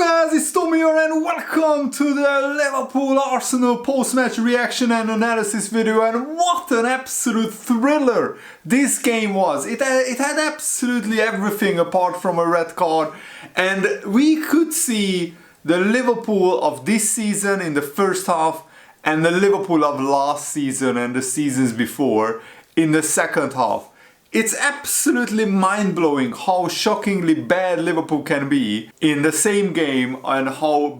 guys, it's Tommy here and welcome to the Liverpool-Arsenal post-match reaction and analysis video. And what an absolute thriller this game was. It had absolutely everything apart from a red card, and we could see the Liverpool of this season in the first half and the Liverpool of last season and the seasons before in the second half. It's absolutely mind-blowing how shockingly bad Liverpool can be in the same game and how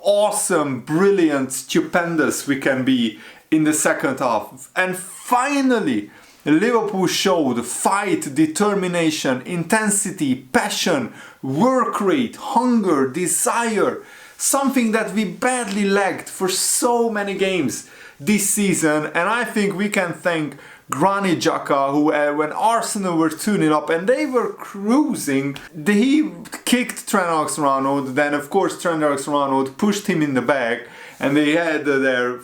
awesome, brilliant, stupendous we can be in the second half. And finally, Liverpool showed fight, determination, intensity, passion, work rate, hunger, desire. Something that we badly lacked for so many games this season. And I think we can thank Granit Xhaka, who when Arsenal were 2-0 up and they were cruising, he kicked Trent Alexander-Arnold. Then of course Trent Alexander-Arnold pushed him in the back and they had their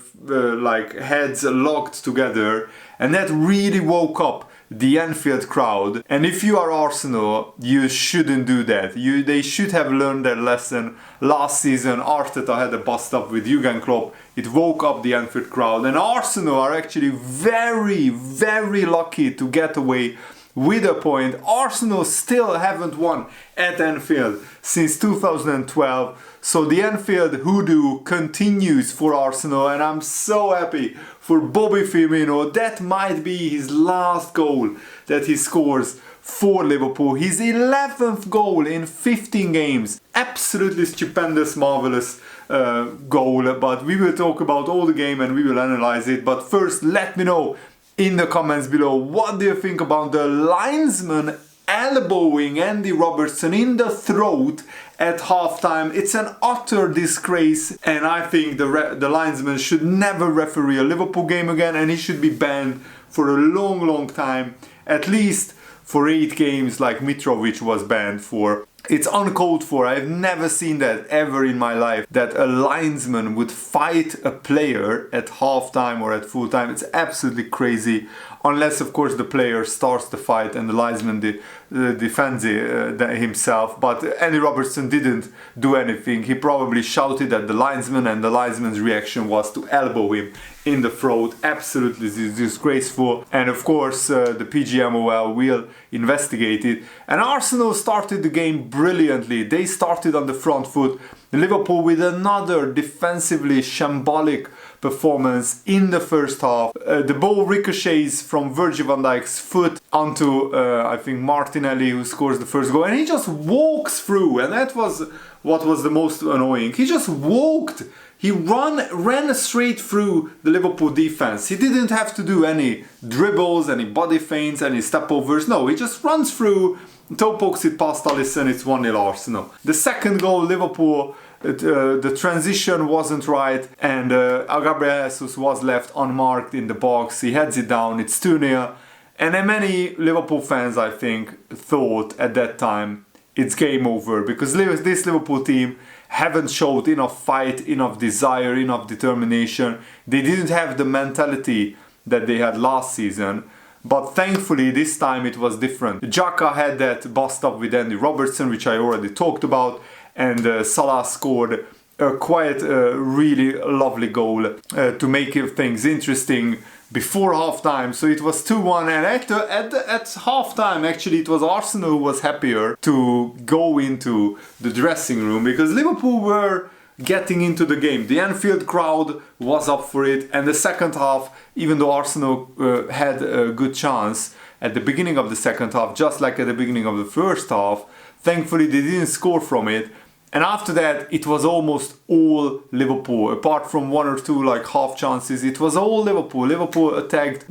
heads locked together, and that really woke up the Anfield crowd. And if you are Arsenal, you shouldn't do that. They should have learned their lesson. Last season Arteta had a bust up with Jurgen Klopp. It woke up the Anfield crowd, and Arsenal are actually very, very lucky to get away with a point. Arsenal still haven't won at Anfield since 2012, so the Anfield hoodoo continues for Arsenal, and I'm so happy for Bobby Firmino. That might be his last goal that he scores for Liverpool. His 11th goal in 15 games. Absolutely stupendous, marvelous goal, but we will talk about all the game and we will analyze it. But first, let me know in the comments below, what do you think about the linesman elbowing Andy Robertson in the throat at halftime? It's an utter disgrace, and I think the linesman should never referee a Liverpool game again, and he should be banned for a long time, at least for 8 games like Mitrovic was banned for. It's uncalled for. I've never seen that ever in my life, that a linesman would fight a player at halftime or at full time. It's absolutely crazy, unless of course the player starts the fight and the linesman defends himself. But Andy Robertson didn't do anything. He probably shouted at the linesman, and the linesman's reaction was to elbow him in the throat. Absolutely disgraceful. And of course the PGMOL will investigate it. And Arsenal started the game brilliantly. They started on the front foot. Liverpool with another defensively shambolic performance in the first half. The ball ricochets from Virgil van Dijk's foot onto I think Martinelli, who scores the first goal, and he just walks through, and that was what was the most annoying. He just walked. He ran straight through the Liverpool defense. He didn't have to do any dribbles, any body feints, any stepovers. No, he just runs through, toe pokes it past Alisson. It's 1-0 Arsenal. The second goal, Liverpool, the transition wasn't right, and Gabriel Jesus was left unmarked in the box. He heads it down. It's 2-0. And then many Liverpool fans, I think, thought at that time it's game over, because this Liverpool team haven't showed enough fight, enough desire, enough determination. They didn't have the mentality that they had last season. But thankfully this time it was different. Xhaka had that bust up with Andy Robertson, which I already talked about, and Salah scored a quite really lovely goal to make things interesting before halftime. So it was 2-1, and at halftime actually it was Arsenal who was happier to go into the dressing room, because Liverpool were getting into the game. The Anfield crowd was up for it, and the second half, even though Arsenal had a good chance at the beginning of the second half, just like at the beginning of the first half, thankfully they didn't score from it. And after that, it was almost all Liverpool. Apart from 1 or 2 half chances, it was all Liverpool. Liverpool attacked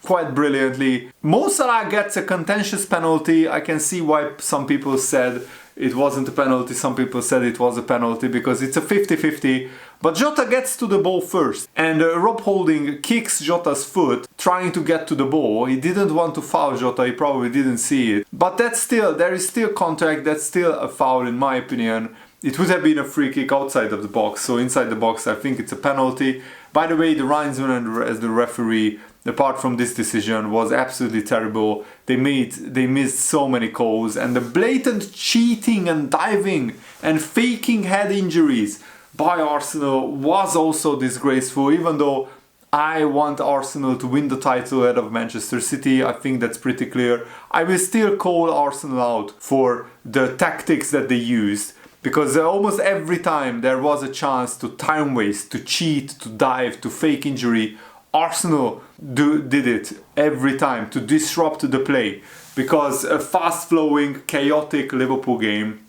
quite brilliantly. Mo Salah gets a contentious penalty. I can see why some people said it wasn't a penalty. Some people said it was a penalty, because it's a 50-50. But Jota gets to the ball first, and Rob Holding kicks Jota's foot trying to get to the ball. He didn't want to foul Jota, he probably didn't see it. But there is still contact, that's still a foul in my opinion. It would have been a free kick outside of the box, so inside the box I think it's a penalty. By the way, the linesman as the referee, apart from this decision, was absolutely terrible. They missed so many calls, and the blatant cheating and diving And faking head injuries by Arsenal was also disgraceful, even though I want Arsenal to win the title ahead of Manchester City. I think that's pretty clear. I will still call Arsenal out for the tactics that they used, because almost every time there was a chance to time waste, to cheat, to dive, to fake injury, Arsenal did it every time to disrupt the play. Because a fast-flowing, chaotic Liverpool game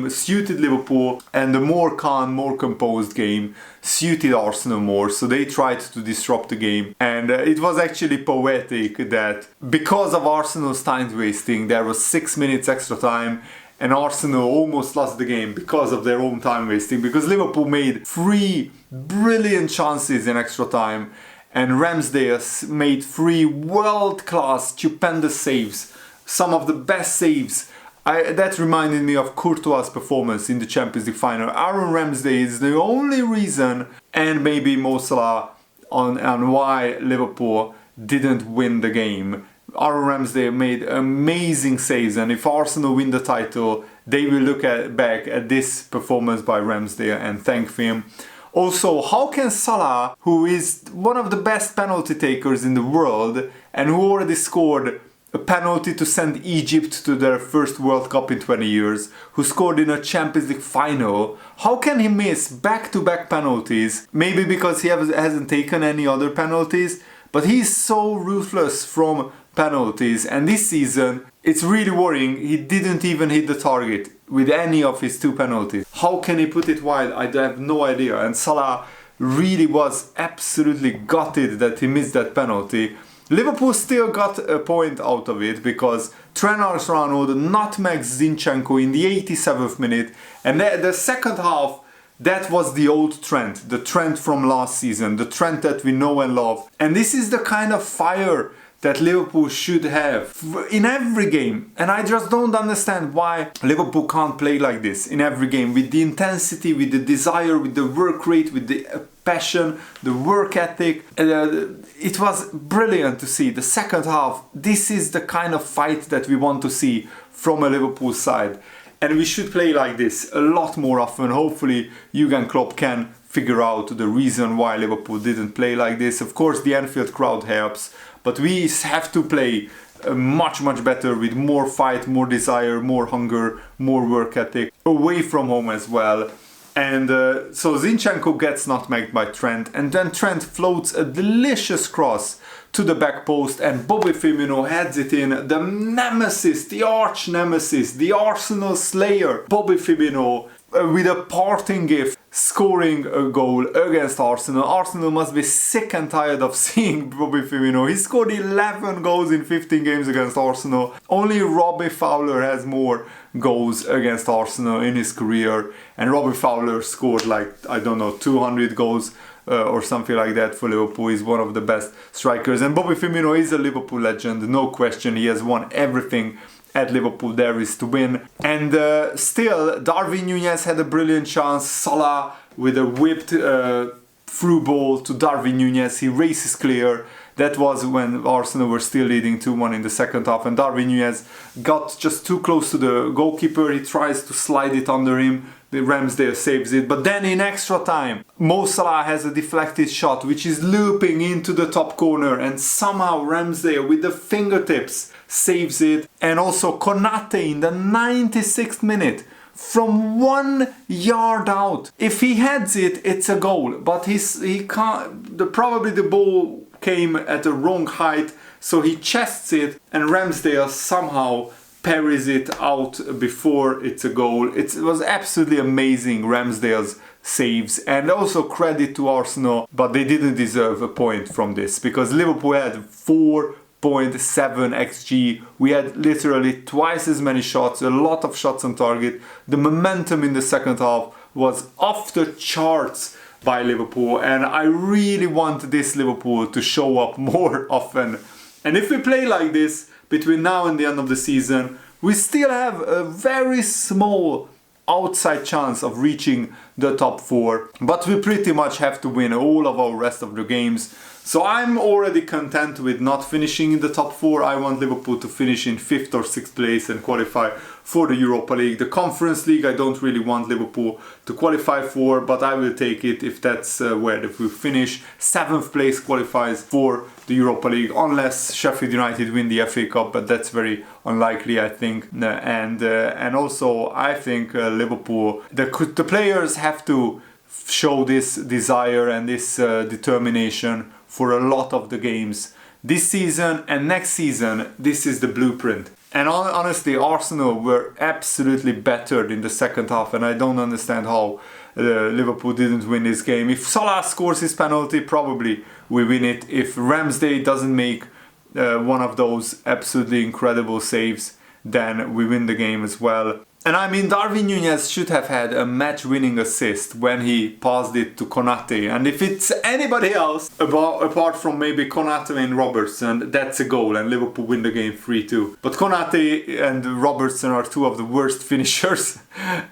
suited Liverpool, and the more calm, more composed game suited Arsenal more, so they tried to disrupt the game. And it was actually poetic that because of Arsenal's time wasting, there was 6 minutes extra time, and Arsenal almost lost the game because of their own time wasting, because Liverpool made 3 brilliant chances in extra time, and Ramsdale made 3 world-class, stupendous saves. Some of the best saves. That reminded me of Courtois' performance in the Champions League final. Aaron Ramsdale is the only reason, and maybe Mo Salah, on why Liverpool didn't win the game. Aaron Ramsdale made amazing saves, and if Arsenal win the title, they will look back at this performance by Ramsdale and thank him. Also, how can Salah, who is one of the best penalty takers in the world and who already scored a penalty to send Egypt to their first World Cup in 20 years, who scored in a Champions League final, how can he miss back-to-back penalties? Maybe because he hasn't taken any other penalties, but he's so ruthless from penalties, and this season it's really worrying. He didn't even hit the target with any of his 2 penalties. How can he put it wide? I have no idea. And Salah really was absolutely gutted that he missed that penalty. Liverpool still got a point out of it because Trent Alexander-Arnold nutmegged Zinchenko in the 87th minute, and the second half, that was the old Trent, the Trent from last season, the Trent that we know and love. And this is the kind of fire that Liverpool should have in every game. And I just don't understand why Liverpool can't play like this in every game, with the intensity, with the desire, with the work rate, with the passion, the work ethic. It was brilliant to see. The second half, this is the kind of fight that we want to see from a Liverpool side. And we should play like this a lot more often. Hopefully Jurgen Klopp can figure out the reason why Liverpool didn't play like this. Of course, the Anfield crowd helps, but we have to play much better, with more fight, more desire, more hunger, more work ethic, away from home as well. And so Zinchenko gets nutmegged by Trent, and then Trent floats a delicious cross to the back post, and Bobby Firmino heads it in. The nemesis, the arch nemesis, the Arsenal slayer, Bobby Firmino, with a parting gift, scoring a goal against Arsenal. Arsenal must be sick and tired of seeing Bobby Firmino. He scored 11 goals in 15 games against Arsenal. Only Robbie Fowler has more goals against Arsenal in his career, and Robbie Fowler scored 200 goals or something like that for Liverpool. He's one of the best strikers, and Bobby Firmino is a Liverpool legend, no question. He has won everything at Liverpool there is to win. And still, Darwin Núñez had a brilliant chance. Salah with a whipped through ball to Darwin Núñez. He races clear. That was when Arsenal were still leading 2-1 in the second half, and Darwin Núñez got just too close to the goalkeeper. He tries to slide it under him. The Ramsdale saves it, but then in extra time, Mo Salah has a deflected shot which is looping into the top corner, and somehow Ramsdale with the fingertips saves it. And also Konate in the 96th minute from 1 yard out. If he heads it, it's a goal, but he can't. Probably the ball came at the wrong height, so he chests it, and Ramsdale somehow parries it out before it's a goal. It was absolutely amazing, Ramsdale's saves, and also credit to Arsenal, but they didn't deserve a point from this because Liverpool had 4.7 xG. We had literally twice as many shots, a lot of shots on target. The momentum in the second half was off the charts by Liverpool, and I really want this Liverpool to show up more often. And if we play like this between now and the end of the season, we still have a very small outside chance of reaching the top 4, but we pretty much have to win all of our rest of the games. So I'm already content with not finishing in the top 4. I want Liverpool to finish in 5th or 6th place and qualify for the Europa League. The Conference League I don't really want Liverpool to qualify for, but I will take it if that's where we finish. 7th place qualifies for the Europa League, unless Sheffield United win the FA Cup, but that's very unlikely, I think. And also I think Liverpool, the players have to show this desire and this determination for a lot of the games this season and next season. This is the blueprint. And honestly, Arsenal were absolutely battered in the second half, and I don't understand how Liverpool didn't win this game. If Salah scores his penalty, probably we win it. If Ramsdale doesn't make one of those absolutely incredible saves, then we win the game as well. And I mean, Darwin Núñez should have had a match-winning assist when he passed it to Konate. And if it's anybody else, apart from maybe Konate and Robertson, that's a goal and Liverpool win the game 3-2. But Konate and Robertson are two of the worst finishers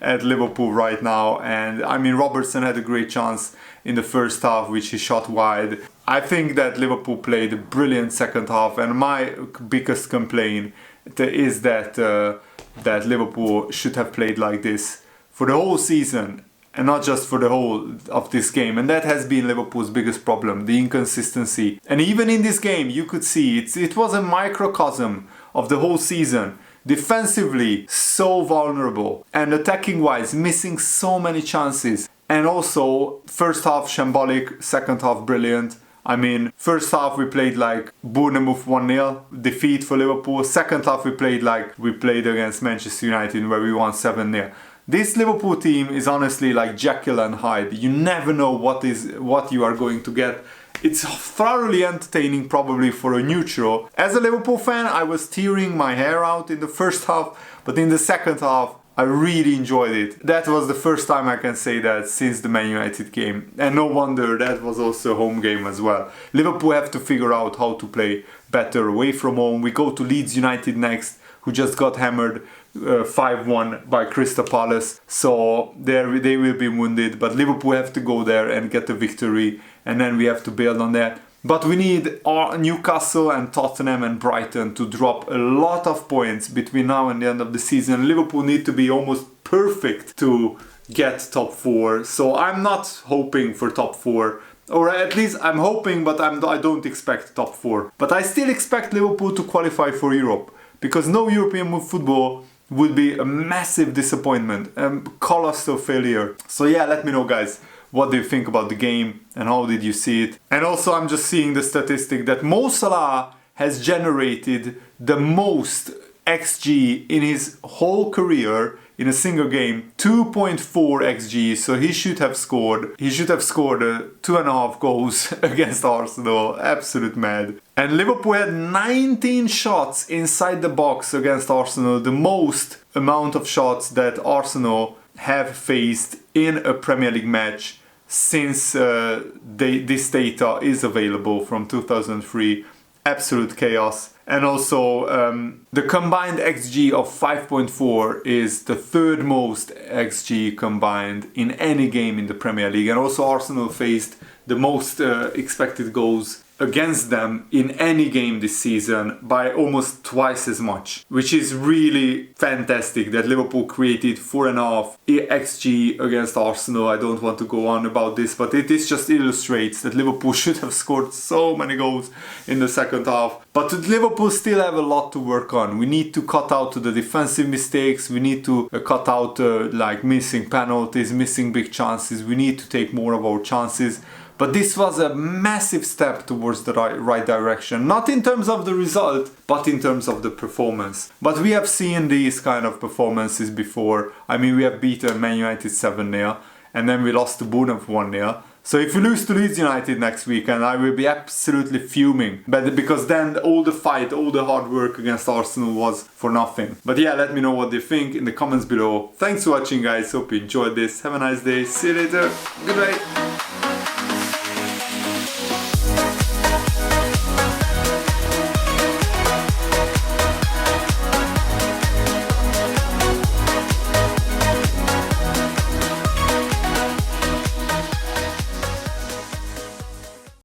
at Liverpool right now. And I mean, Robertson had a great chance in the first half, which he shot wide. I think that Liverpool played a brilliant second half, and my biggest complaint is that Liverpool should have played like this for the whole season and not just for the whole of this game. And that has been Liverpool's biggest problem, the inconsistency. And even in this game, you could see it was a microcosm of the whole season. Defensively, so vulnerable, and attacking-wise, missing so many chances. And also, first half shambolic, second half brilliant. I mean, first half we played like Bournemouth 1-0, defeat for Liverpool. Second half we played like we played against Manchester United, where we won 7-0. This Liverpool team is honestly like Jekyll and Hyde. You never know what you are going to get. It's thoroughly entertaining, probably for a neutral. As a Liverpool fan, I was tearing my hair out in the first half, but in the second half, I really enjoyed it. That was the first time I can say that since the Man United game. And no wonder, that was also a home game as well. Liverpool have to figure out how to play better away from home. We go to Leeds United next, who just got hammered 5-1 by Crystal Palace. So there they will be wounded, but Liverpool have to go there and get the victory, and then we have to build on that. But we need Newcastle and Tottenham and Brighton to drop a lot of points between now and the end of the season. Liverpool need to be almost perfect to get top 4. So I'm not hoping for top 4. Or at least I'm hoping, but I don't expect top 4. But I still expect Liverpool to qualify for Europe, because no European football would be a massive disappointment, a colossal failure. So yeah, let me know, guys. What do you think about the game and how did you see it? And also, I'm just seeing the statistic that Mo Salah has generated the most XG in his whole career in a single game, 2.4 XG. So he should have scored 2.5 goals against Arsenal. Absolute mad. And Liverpool had 19 shots inside the box against Arsenal, the most amount of shots that Arsenal have faced in a Premier League match since this data is available from 2003. Absolute chaos. And also the combined XG of 5.4 is the third most XG combined in any game in the Premier League. And also Arsenal faced the most expected goals against them in any game this season by almost twice as much, which is really fantastic that Liverpool created 4.5 XG against Arsenal. I don't want to go on about this, but this just illustrates that Liverpool should have scored so many goals in the second half. But Liverpool still have a lot to work on. We need to cut out the defensive mistakes. We need to cut out like missing penalties, missing big chances. We need to take more of our chances. But this was a massive step towards the right direction. Not in terms of the result, but in terms of the performance. But we have seen these kind of performances before. I mean, we have beaten Man United 7-0, and then we lost to Bournemouth 1-0. So if we lose to Leeds United next weekend, I will be absolutely fuming. But because then all the fight, all the hard work against Arsenal was for nothing. But yeah, let me know what you think in the comments below. Thanks for watching, guys. Hope you enjoyed this. Have a nice day. See you later. Goodbye.